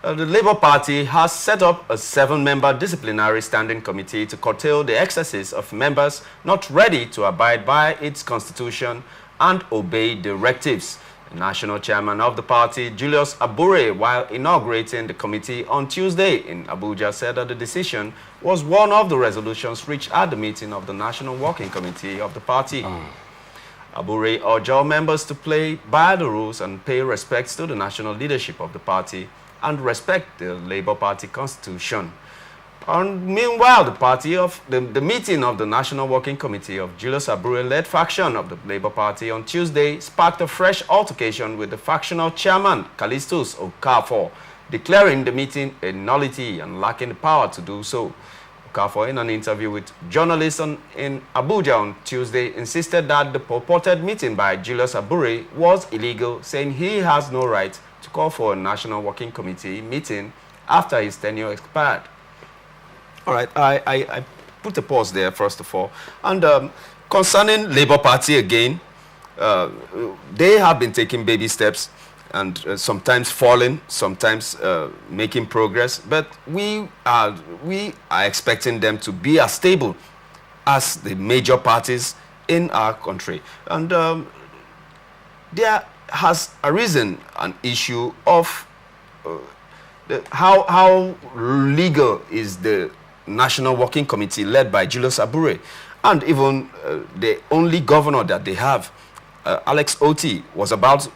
The Labour Party has set up a 7-member disciplinary standing committee to curtail the excesses of members not ready to abide by its constitution and obey directives. The national chairman of the party, Julius Abure, while inaugurating the committee on Tuesday in Abuja, said that the decision was one of the resolutions reached at the meeting of the National Working Committee of the party. Abure urged all members to play by the rules and pay respects to the national leadership of the party and respect the Labour Party constitution. And meanwhile, the meeting of the National Working Committee of Julius Abure-led faction of the Labour Party on Tuesday sparked a fresh altercation with the factional chairman, Callistus Okafor, declaring the meeting a nullity and lacking the power to do so. Okafor, in an interview with journalists in Abuja on Tuesday, insisted that the purported meeting by Julius Abure was illegal, saying he has no right to call for a National Working Committee meeting after his tenure expired. All right, I put a pause there, first of all. And concerning Labour Party again, they have been taking baby steps and sometimes falling, sometimes making progress. But we are expecting them to be as stable as the major parties in our country. And there has arisen an issue of how legal is the National Working Committee led by Julius Abure, and even the only governor that they have, Alex Oti, was about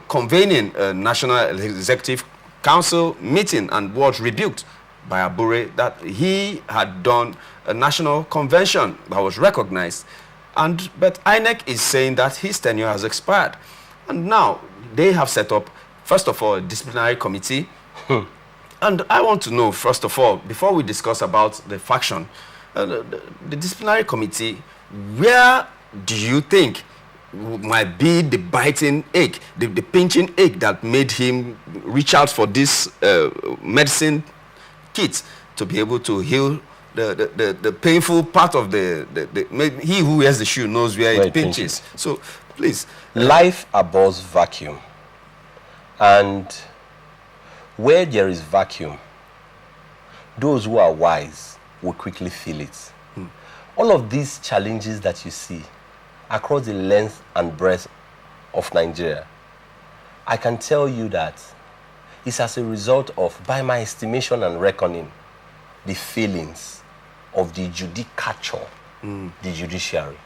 convening a National Executive Council meeting and was rebuked by Abure that he had done a national convention that was recognized. But INEC is saying that his tenure has expired. And now they have set up, first of all, a disciplinary committee. And I want to know, first of all, before we discuss about the faction, the disciplinary committee, where do you think might be the biting ache, the pinching ache that made him reach out for this medicine kit to be able to heal the painful part of he who wears the shoe knows where it pinches. So, please. Life abhors vacuum. And where there is vacuum, those who are wise will quickly feel it. All of these challenges that you see across the length and breadth of Nigeria, I can tell you that it's as a result of, by my estimation and reckoning, the failings of the judicature, the judiciary.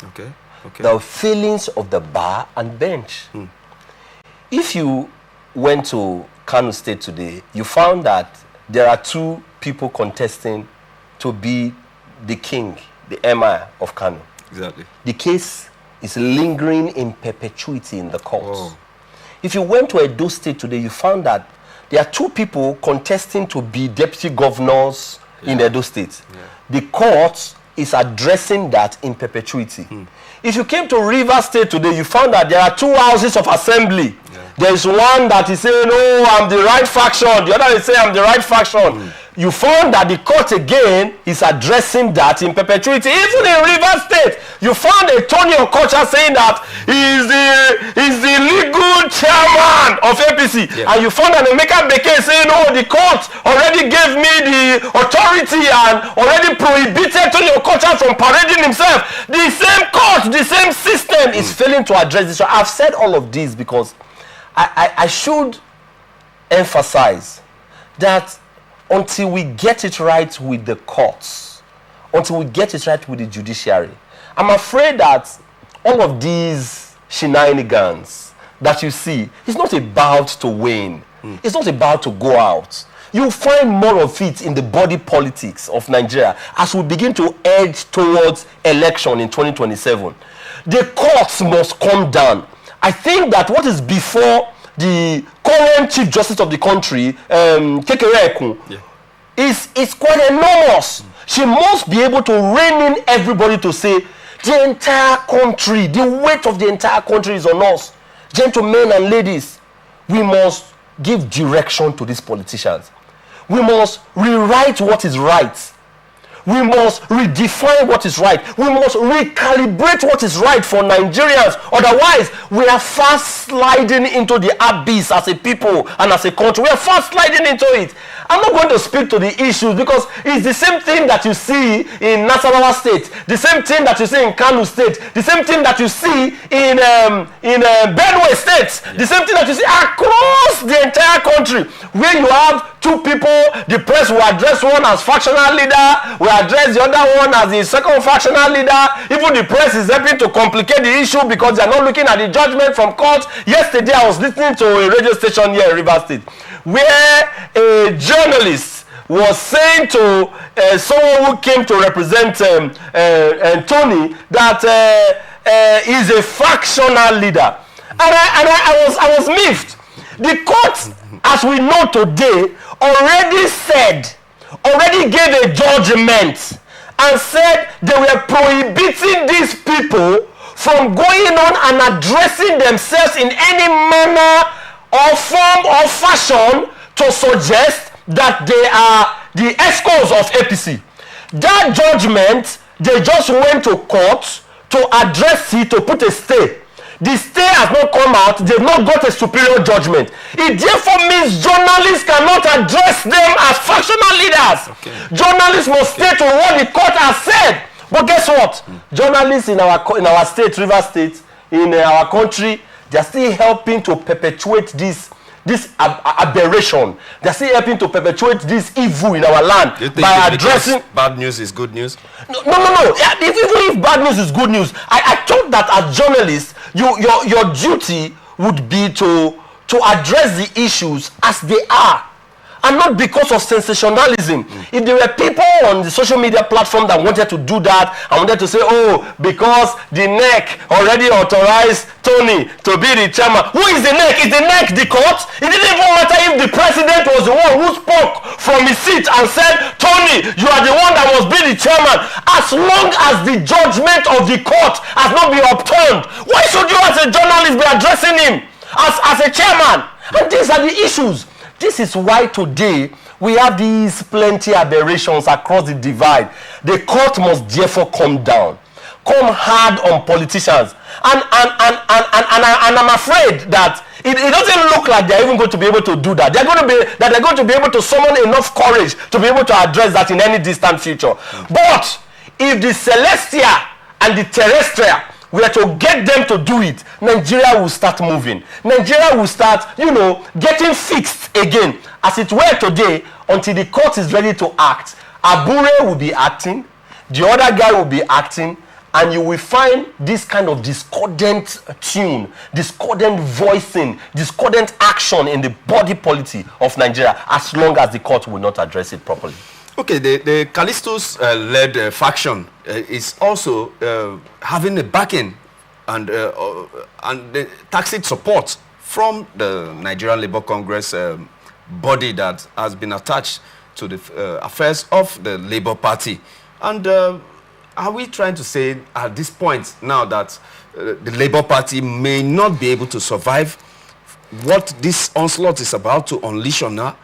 Okay. The failings of the bar and bench. If you went to Kano State today, you found that there are 2 people contesting to be the king, the emir of Kano. Exactly. The case is lingering in perpetuity in the courts. If you went to Edo State today, you found that there are 2 people contesting to be deputy governors in Edo State. The court is addressing that in perpetuity. If you came to Rivers State today, you found that there are 2 houses of assembly. There is one that is saying, "Oh, I'm the right faction." The other is saying, "I'm the right faction." You found that the court again is addressing that in perpetuity. Even in Rivers State, you found a Tony Okocha saying that he's the legal chairman of APC. And you found an Emeka Beke saying, "Oh, the court already gave me the authority and already prohibited Tony Okocha from parading himself." The same court, the same system is failing to address this. So I've said all of this because I should emphasize that until we get it right with the courts, until we get it right with the judiciary, I'm afraid that all of these shenanigans that you see is not about to win. It's not about to go out. You'll find more of it in the body politics of Nigeria as we begin to edge towards election in 2027. The courts must come down. I think that what is before the current Chief Justice of the country, Kekere Ekun, is quite enormous. She must be able to rein in everybody to say, the entire country, the weight of the entire country is on us. Gentlemen and ladies, we must give direction to these politicians. We must rewrite what is right. We must redefine what is right. We must recalibrate what is right for Nigerians. Otherwise, we are fast sliding into the abyss as a people and as a country. We are fast sliding into it. I'm not going to speak to the issues because it's the same thing that you see in Nasarawa State, the same thing that you see in Kano State, the same thing that you see in Benue State, the same thing that you see across the entire country, where you have two people, the press will address one as factional leader, will address the other one as the second factional leader. Even the press is helping to complicate the issue because they are not looking at the judgment from court. Yesterday I was listening to a radio station here in Rivers State where a journalist was saying to someone who came to represent Tony that he's a factional leader. And I was miffed. The court, as we know today, already gave a judgment and said they were prohibiting these people from going on and addressing themselves in any manner or form or fashion to suggest that they are the escorts of APC. That judgment, they just went to court to address it, to put a stay. The stay has not come out. They've not got a superior judgment. It therefore means journalists cannot address them as factional leaders. Okay. Journalists must stay to what the court has said. But guess what? Journalists in our state, Rivers State, in our country, they are still helping to perpetuate this aberration. They are still helping to perpetuate this evil in our land by addressing. Bad news is good news? No. Even if bad news is good news, I thought that as journalists, your duty would be to address the issues as they are, and not because of sensationalism. If there were people on the social media platform that wanted to do that and wanted to say, oh, because the NEC already authorized Tony to be the chairman. Who is the NEC? Is the NEC the court? It didn't even matter if the president was the one who spoke from his seat and said, Tony, you are the one that must be the chairman. As long as the judgment of the court has not been upturned, why should you as a journalist be addressing him as a chairman? And these are the issues. This is why today we have these plenty aberrations across the divide. The court must therefore come down, come hard on politicians. And I'm afraid that it doesn't look like they're even going to be able to do that. They're going to be able to summon enough courage to be able to address that in any distant future. But if the celestial and the terrestrial we are to get them to do it, Nigeria will start moving. Nigeria will start, getting fixed again. As it were today, until the court is ready to act. Abure will be acting, the other guy will be acting, and you will find this kind of discordant tune, discordant voicing, discordant action in the body politic of Nigeria, as long as the court will not address it properly. Okay, the Callistus led faction is also having a backing and the tacit support from the Nigerian Labour Congress body that has been attached to the affairs of the Labour Party. And are we trying to say at this point now that the Labour Party may not be able to survive what this onslaught is about to unleash on her?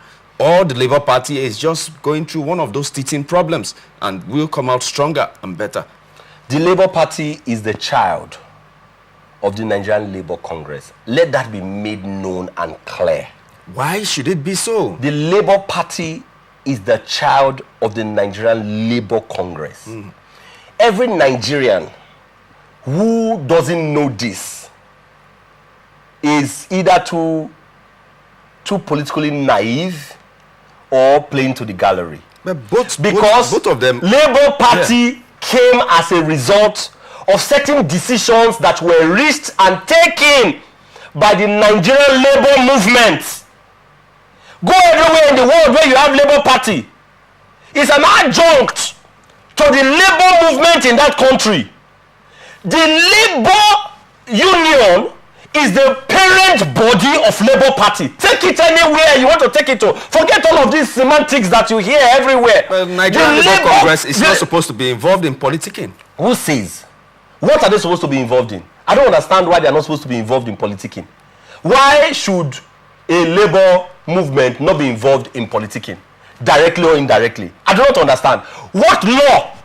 Or the Labour Party is just going through one of those teething problems and will come out stronger and better? The Labour Party is the child of the Nigerian Labour Congress. Let that be made known and clear. Why should it be so? The Labour Party is the child of the Nigerian Labour Congress. Every Nigerian who doesn't know this is either too politically naive or playing to the gallery. But both of them. Labour Party came as a result of certain decisions that were reached and taken by the Nigerian Labour movement. Go everywhere in the world where you have Labour Party. It's an adjunct to the Labour movement in that country. The Labour Union is the parent body of Labour Party. Take it anywhere you want to take it to. Forget all of these semantics that you hear everywhere. Well, Nigerian Labour Congress is not supposed to be involved in politicking. Who says? What are they supposed to be involved in? I don't understand why they are not supposed to be involved in politicking. Why should a Labour movement not be involved in politicking? Directly or indirectly? I do not understand. What law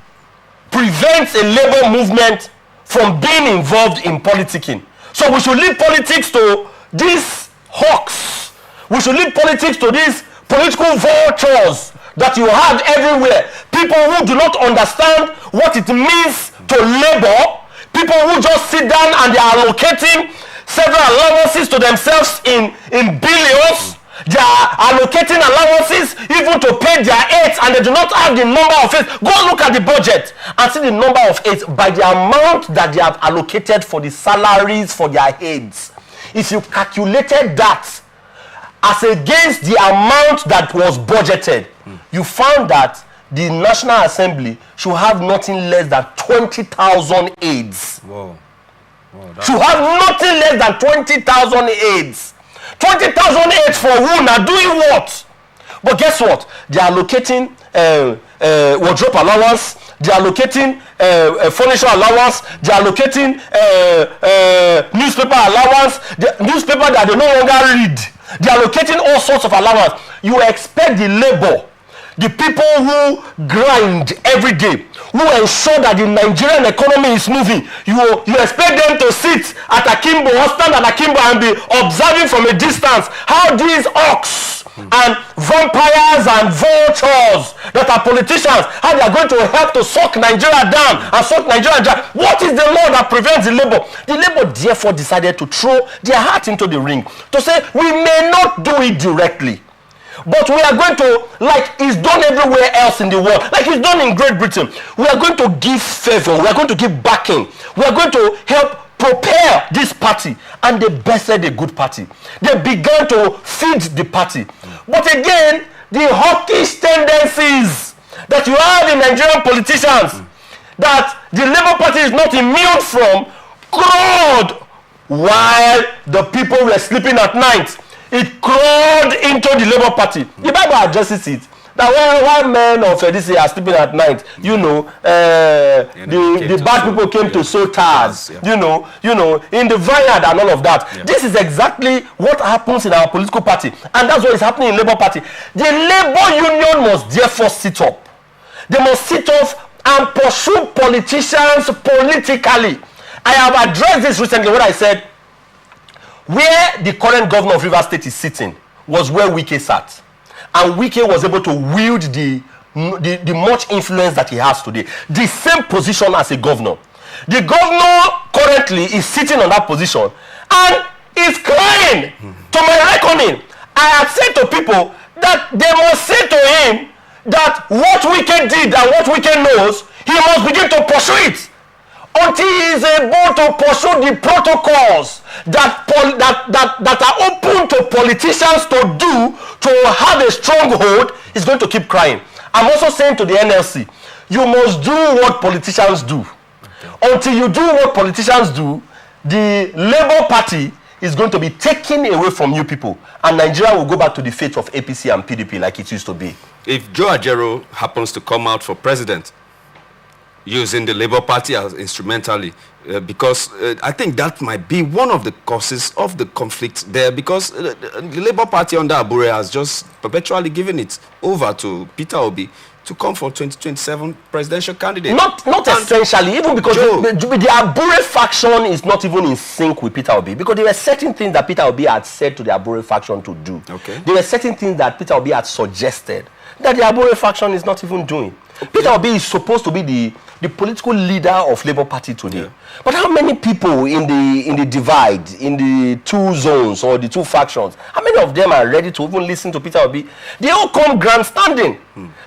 prevents a labor movement from being involved in politicking? So we should leave politics to these hawks. We should leave politics to these political vultures that you have everywhere. People who do not understand what it means to labor. People who just sit down and they are allocating several allowances to themselves in billions. They are allocating allowances even to pay their aides, and they do not have the number of aides. Go look at the budget and see the number of aides by the amount that they have allocated for the salaries for their aides. If you calculated that as against the amount that was budgeted, you found that the National Assembly should have nothing less than 20,000 aides. Whoa. Should have nothing less than 20,000 aides. 20,000 aides for who? Now doing what? But guess what? They are allocating wardrobe allowance. They are allocating furniture allowance. They are allocating newspaper allowance. The newspaper that they no longer read. They are allocating all sorts of allowance. You expect the labor, the people who grind every day, who ensure that the Nigerian economy is moving, you expect them to sit at Akimbo or stand at Akimbo and be observing from a distance how these orcs and vampires and vultures that are politicians, how they are going to help to suck Nigeria down and suck Nigeria down. What is the law that prevents the labor? The labor therefore decided to throw their heart into the ring to say, we may not do it directly, but we are going to, like it's done everywhere else in the world, like it's done in Great Britain, we are going to give favor, we are going to give backing, we are going to help prepare this party. And they bested a good party. They began to feed the party. But again, the hawkish tendencies that you have in Nigerian politicians, that the Labour Party is not immune from, crawled while the people were sleeping at night. It crawled into the Labour Party. The Bible addresses it. That when men of this year are sleeping at night, the bad people came to sow tares, in the vineyard and all of that. Yeah. This is exactly what happens in our political party. And that's what is happening in Labour Party. The Labour Union must therefore sit up. They must sit up and pursue politicians politically. I have addressed this recently when I said, where the current governor of Rivers State is sitting was where Wike sat. And Wike was able to wield the much influence that he has today. The same position as a governor. The governor currently is sitting on that position and is crying. To my reckoning, I have said to people that they must say to him that what Wike did and what Wike knows, he must begin to pursue it. Until he is able to pursue the protocols that are open to politicians to do, to have a stronghold, he's going to keep crying. I'm also saying to the NLC, you must do what politicians do. Okay. Until you do what politicians do, the Labour Party is going to be taken away from you people, and Nigeria will go back to the fate of APC and PDP like it used to be. If Joe Ajero happens to come out for president, using the Labour Party as instrumentally, because I think that might be one of the causes of the conflict there, because the Labour Party under Abure has just perpetually given it over to Peter Obi to come for 2027 presidential candidate. Not essentially, even because the Abure faction is not even in sync with Peter Obi, because there were certain things that Peter Obi had said to the Abure faction to do. Okay. There were certain things that Peter Obi had suggested that the Abure faction is not even doing. Peter Obi is supposed to be the political leader of Labour Party today. Yeah. But how many people in the divide, in the two zones or the two factions, how many of them are ready to even listen to Peter Obi? They all come grandstanding.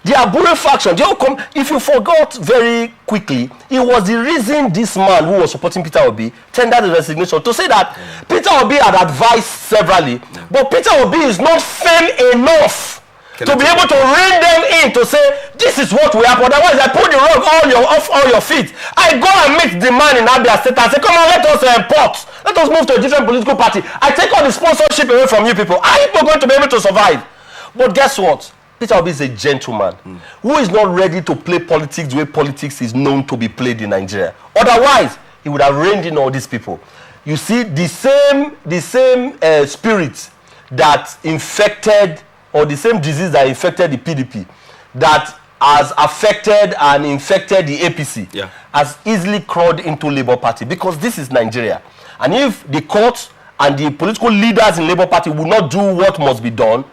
The Abure faction, they all come. If you forgot very quickly, it was the reason this man who was supporting Peter Obi tendered the resignation to say that Peter Obi had advised severally, but Peter Obi is not firm enough to be able to rein them in to say, this is what will happen. Otherwise, I pull the rug off all your feet. I go and meet the man in Abia State and say, come on, let us import. Let us move to a different political party. I take all the sponsorship away from you people. Are you people going to be able to survive? But guess what? Peter Obi is a gentleman who is not ready to play politics the way politics is known to be played in Nigeria. Otherwise, he would have reined in all these people. You see, the same spirit that infected, or the same disease that infected the PDP, that has affected and infected the APC, Yeah. has easily crawled into Labour Party, because this is Nigeria. And if the courts and the political leaders in Labour Party will not do what must be done,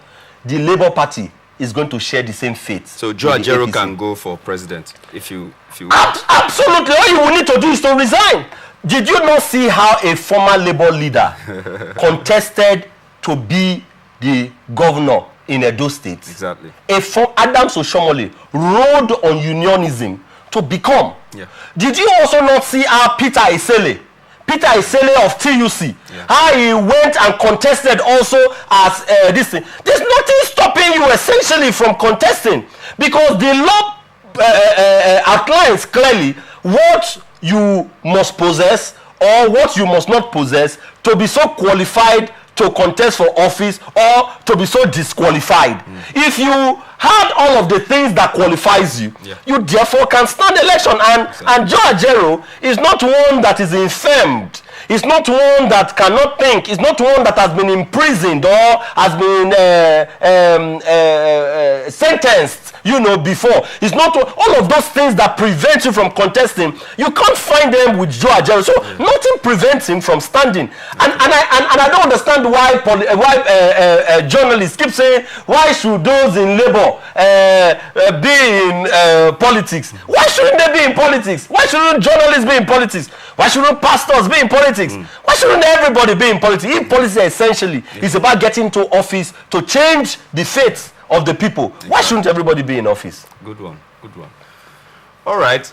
the Labour Party is going to share the same fate. So Joe with the Ajaero APC. can go for president if you want. Absolutely. All you will need to do is to resign. Did you not see how a former Labour leader contested to be the governor in Edo State? Exactly. Adams Oshomole rode on unionism to become. Yeah. Did you also not see how Peter Esele of TUC, how he went and contested also as this thing? There's nothing stopping you essentially from contesting, because the law outlines clearly what you must possess or what you must not possess to be so qualified to contest for office or to be so disqualified. If you had all of the things that qualifies you, you therefore can stand election. And Joe Ajaero is not one that is infirmed. He's not one that cannot think. He's not one that has been imprisoned or has been sentenced, before. It's not all of those things that prevent you from contesting. You can't find them with Joe Ajaero. So nothing prevents him from standing. And I don't understand why journalists keep saying, why should those in Labour be in politics? Why shouldn't they be in politics? Why shouldn't journalists be in politics? Why shouldn't pastors be in politics? Why shouldn't everybody be in politics? If politics essentially is about getting to office to change the fate of the people, why shouldn't everybody be in office? Good one. All right.